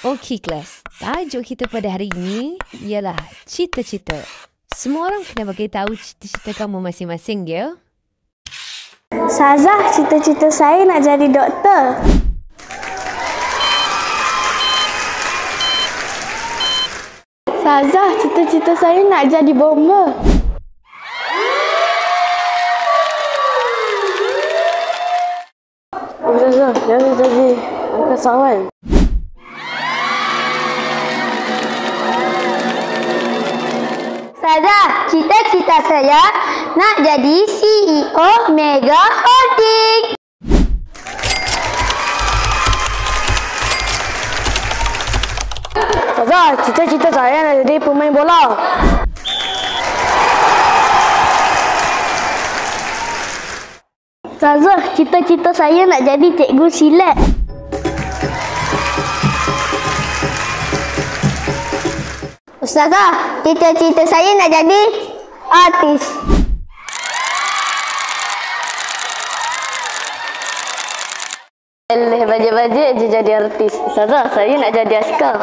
Okey kelas, tajuk kita pada hari ini ialah cita-cita. Semua orang kena bagi tahu cita-cita kamu masing-masing ya. Ustazah, cita-cita saya nak jadi doktor. Ustazah, cita-cita saya nak jadi bomber. Ustazah, saya nak jadi angkasawan. Ustazah, cita-cita saya nak jadi CEO Mega Holding. Ustazah, cita-cita saya nak jadi pemain bola. Ustazah, cita-cita saya nak jadi cikgu silat. Ustazah, cita-cita saya nak jadi artis. Bajet-bajet je jadi artis. Ustazah, saya nak jadi askar.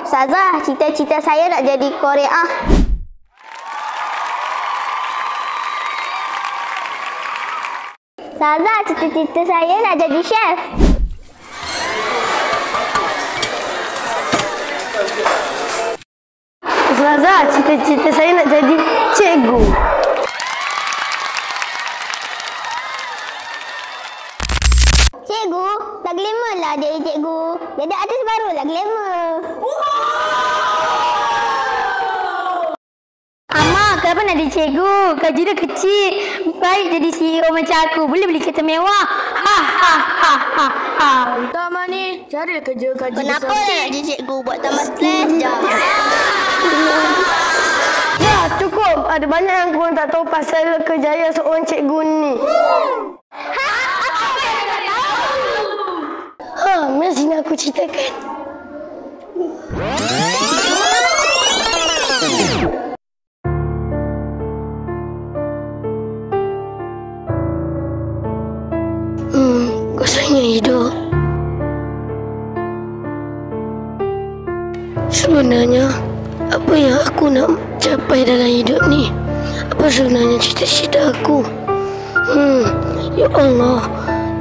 Ustazah, cita-cita saya nak jadi Korea. Ustazah, cita-cita saya nak jadi chef. Ustazah, cita-cita saya nak jadi cikgu. Cikgu, dah glamour lah jadi cikgu. Jadi artis baru lah glamour. Amak, kenapa nak jadi cikgu? Gaji dia kecil. Baik jadi CEO macam aku. Boleh beli kereta mewah. Ha ha ha ha ha. Entah Mani, cari kerja gaji besar. Kenapa nak jadi cikgu? Buat tambah stres je. Ya, cukup. Ada banyak yang korang tak tahu pasal kejayaan seorang cikgu ni. Mari sini aku ceritakan. Kosongnya hidup. Sebenarnya, apa yang aku nak capai dalam hidup ni? Apa sebenarnya cita-cita aku? Ya Allah,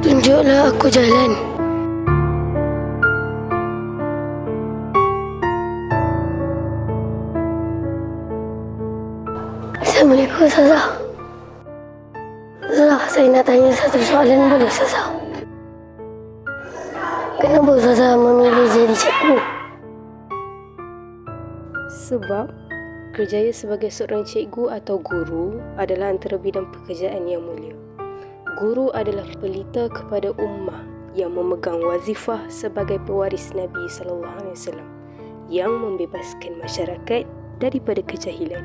tunjuklah aku jalan. Assalamualaikum, Ustazah. Ustazah, saya nak tanya satu soalan boleh, Ustazah? Kenapa Ustazah memilih jadi cikgu? Sebab kerjaya sebagai seorang cikgu atau guru adalah antara bidang pekerjaan yang mulia. Guru adalah pelita kepada ummah yang memegang wazifah sebagai pewaris Nabi SAW yang membebaskan masyarakat daripada kejahilan,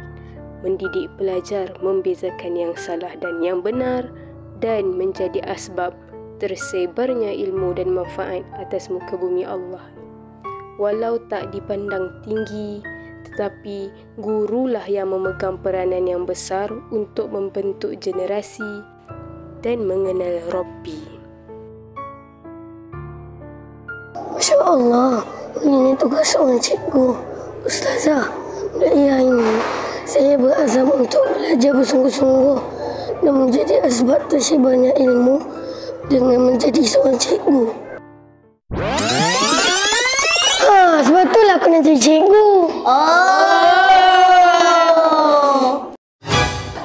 mendidik pelajar membezakan yang salah dan yang benar dan menjadi asbab tersebarnya ilmu dan manfaat atas muka bumi Allah. Walau tak dipandang tinggi, tetapi gurulah yang memegang peranan yang besar untuk membentuk generasi dan mengenal Rabbi. Masya Allah, ini tugas seorang cikgu. Ustazah, dari hari ini saya berazam untuk belajar bersungguh-sungguh dan menjadi asbab tersebarnya ilmu dengan menjadi seorang cikgu. Sebab itulah aku nak jadi cikgu.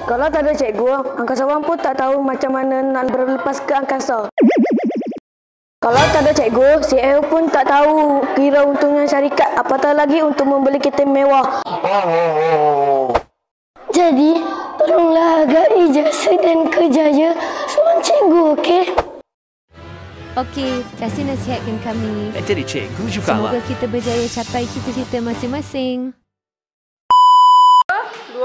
Kalau tak ada cikgu, angkasawan pun tak tahu macam mana nak berlepas ke angkasa. Kalau tak ada cikgu, CEO pun tak tahu kira untungnya syarikat, apatah lagi untuk membeli kereta mewah. Jadi, tolonglah hargai jasa dan kerjaya seorang cikgu, okey? Okey, kasih nasihatkan kami. Nak jadi cikgu jugalah. Semoga kita berjaya capai cita-cita masing-masing. 2,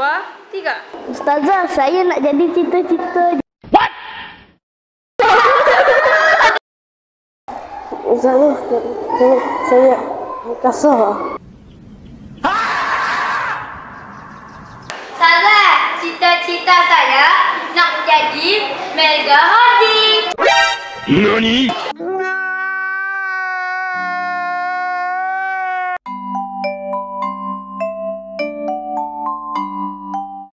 3. Ustazah, saya nak jadi cita-cita. Ustazah, saya angkasa. Ustazah, cita-cita saya nak jadi mega hoarding. NANI?